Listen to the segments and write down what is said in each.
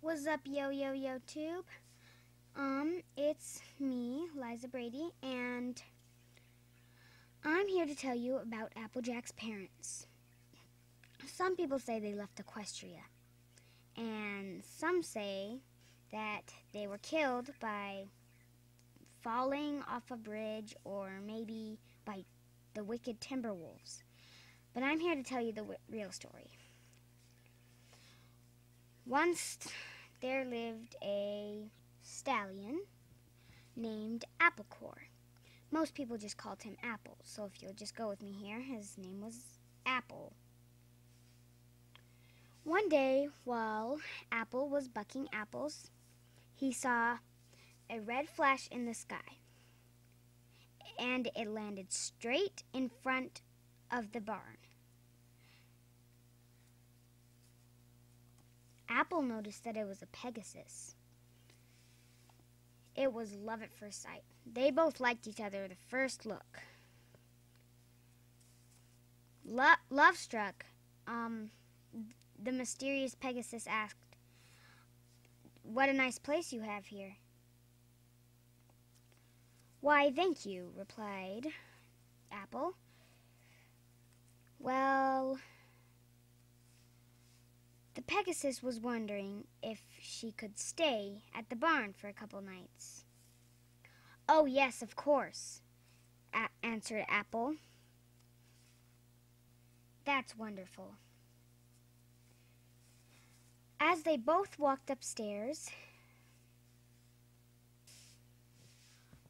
What's up, yo tube? It's me, Liza Brady, and I'm here to tell you about Applejack's parents. Some people say they left Equestria, and some say that they were killed by falling off a bridge or maybe by the wicked Timberwolves. But I'm here to tell you the real story. Once there lived a stallion named Applecore. Most people just called him Apple, so if you'll just go with me here, his name was Apple. One day, while Apple was bucking apples, he saw a red flash in the sky, and it landed straight in front of the barn. Apple noticed that it was a Pegasus. It was love at first sight. They both liked each other at the first look. Love struck, the mysterious Pegasus asked, "What a nice place you have here." "Why, thank you," replied Apple. "Well, the Pegasus was wondering if she could stay at the barn for a couple nights." "Oh, yes, of course," answered Apple. "That's wonderful." As they both walked upstairs,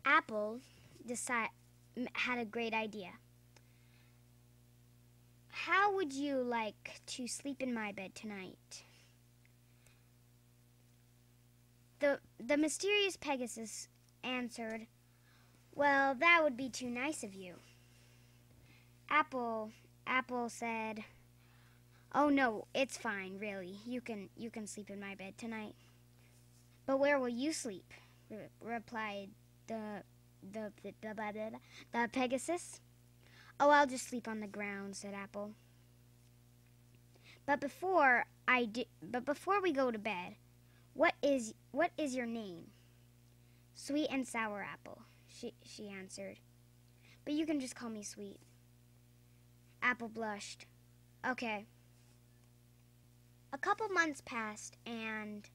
Apple had a great idea. "How would you like to sleep in my bed tonight?" The mysterious Pegasus answered, "Well, that would be too nice of you." Apple said, "Oh no, it's fine, really. You can sleep in my bed tonight." "But where will you sleep?" replied the Pegasus. "Oh, I'll just sleep on the ground," said Apple. But before we go to bed, what is your name?" "Sweet and Sour Apple," she answered. "But you can just call me Sweet." Apple blushed. "Okay." A couple months passed, and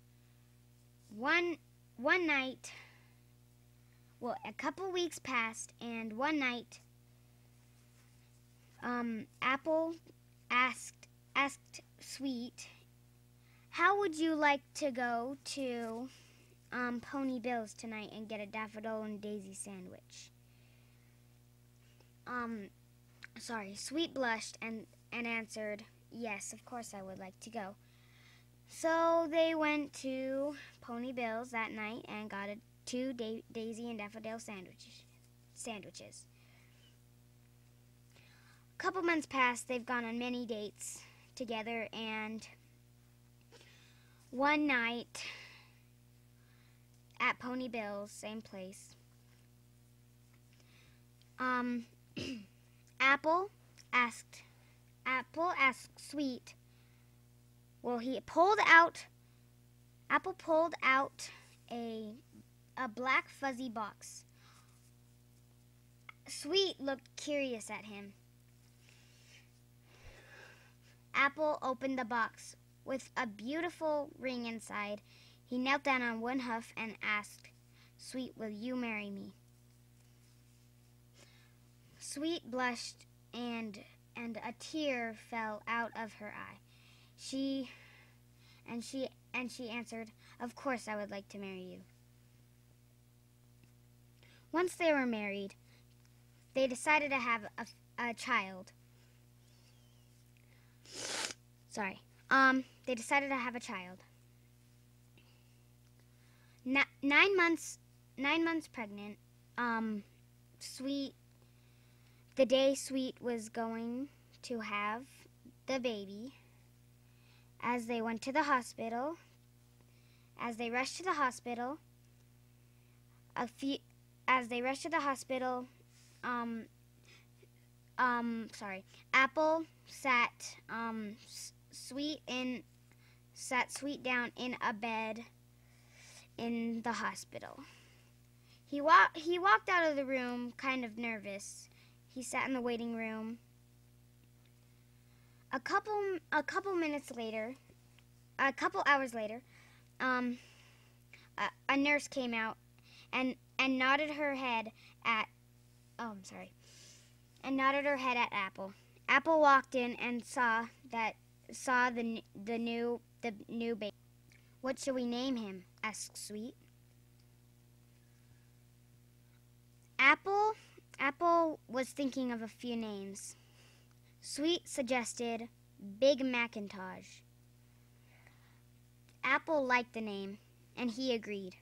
a couple weeks passed, and one night, Apple asked Sweet, "How would you like to go to Pony Bill's tonight and get a daffodil and daisy sandwich?" Sweet blushed and answered, "Yes, of course I would like to go." So they went to Pony Bill's that night and got two daisy and daffodil sandwiches. A couple months passed. They've gone on many dates together, and one night at Pony Bill's, same place, Apple asked Sweet. Well, Apple pulled out a black fuzzy box. Sweet looked curious at him. Apple opened the box with a beautiful ring inside. He knelt down on one hoof and asked, "Sweet, will you marry me?" Sweet blushed, and a tear fell out of her eye. She answered, "Of course I would like to marry you." Once they were married, they decided to have a child. They decided to have a child. 9 months pregnant. The day Sweet was going to have the baby, as they rushed to the hospital, Apple sat Sweet in sat Sweet down in a bed in the hospital. He walked out of the room kind of nervous. He sat in the waiting room. A couple hours later, a nurse came out and nodded her head at Apple. Apple walked in and saw the new baby. "What shall we name him?" asked Sweet. Apple was thinking of a few names. Sweet suggested Big Macintosh. Apple liked the name, and he agreed.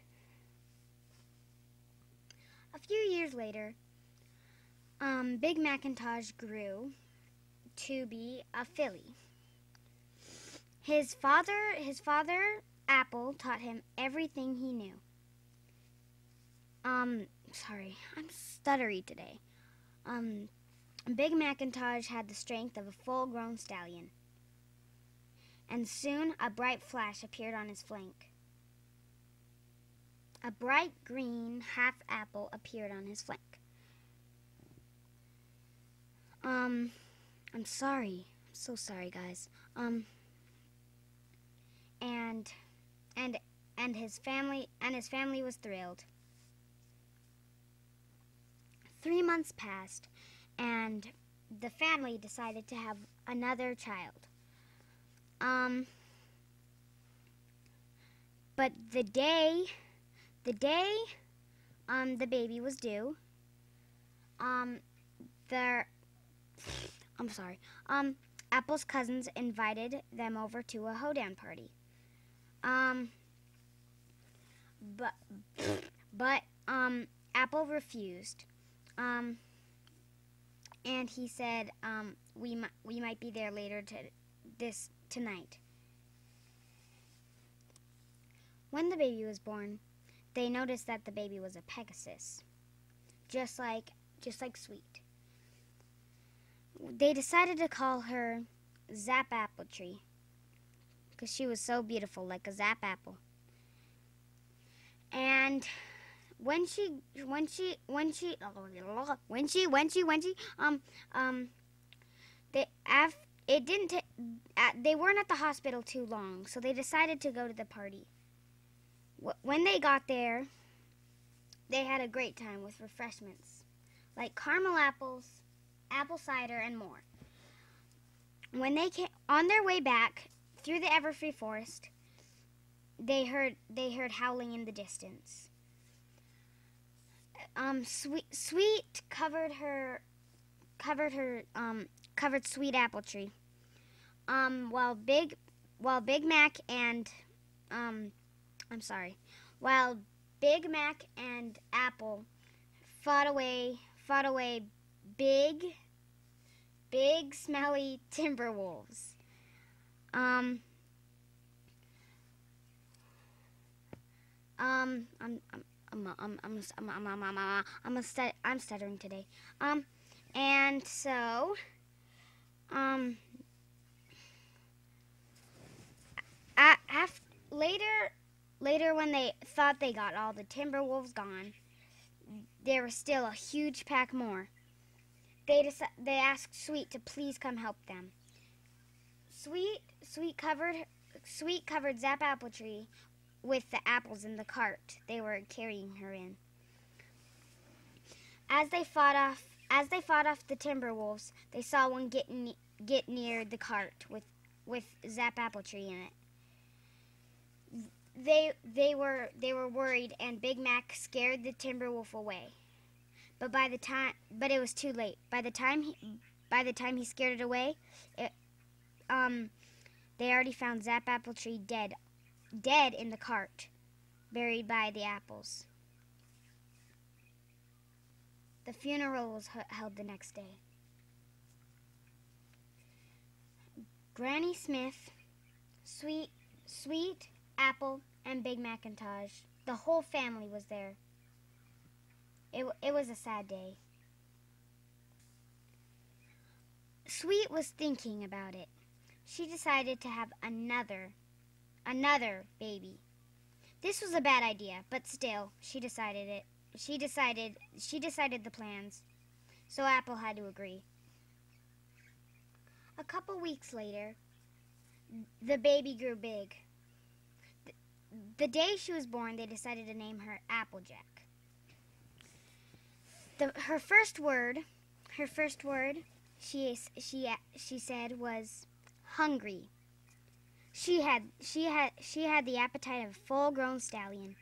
A few years later, Big Macintosh grew to be a filly. His father, Apple, taught him everything he knew. Sorry, I'm stuttery today. Big Macintosh had the strength of a full-grown stallion, and soon a bright flash appeared on his flank. A bright green half apple appeared on his flank. I'm sorry. I'm so sorry, guys. And his family was thrilled. 3 months passed, and the family decided to have another child. But the day the baby was due, Apple's cousins invited them over to a hoedown party. But Apple refused. And he said, we might be there later tonight. When the baby was born, they noticed that the baby was a Pegasus, just like Sweet. They decided to call her Zap Apple Tree, because she was so beautiful, like a zap apple. And they weren't at the hospital too long, so they decided to go to the party. When they got there, they had a great time with refreshments like caramel apples, apple cider, and more. When they came on their way back through the everfree forest, they heard howling in the distance. Sweet covered Sweet Apple Tree. While Big Mac and Apple fought away big smelly timber wolves. I'm stuttering today. And so later when they thought they got all the timber wolves gone, there was still a huge pack more. They asked Sweet to please come help them. Sweet covered Zap Apple Tree with the apples in the cart they were carrying her in. As they fought off the timber wolves, they saw one get near the cart with Zap Apple Tree in it. They were worried, and Big Mac scared the timber wolf away. But it was too late. By the time he scared it away, they already found Zap Apple Tree dead in the cart, buried by the apples. The funeral was held the next day. Granny Smith, Sweet, Apple, and Big Macintosh, the whole family was there. It was a sad day. Sweet was thinking about it. She decided to have another another baby. This was a bad idea, but still, she decided it. She decided the plans. So Apple had to agree. A couple weeks later, the baby grew big. The day she was born, they decided to name her Applejack. Her first word, she said was hungry. She had the appetite of a full-grown stallion.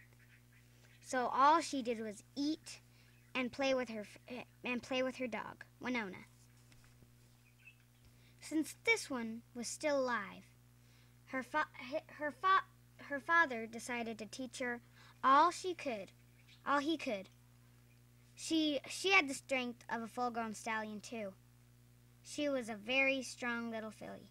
So all she did was eat and play with her dog, Winona. Since this one was still alive, her father decided to teach her all he could. She had the strength of a full-grown stallion too. She was a very strong little filly.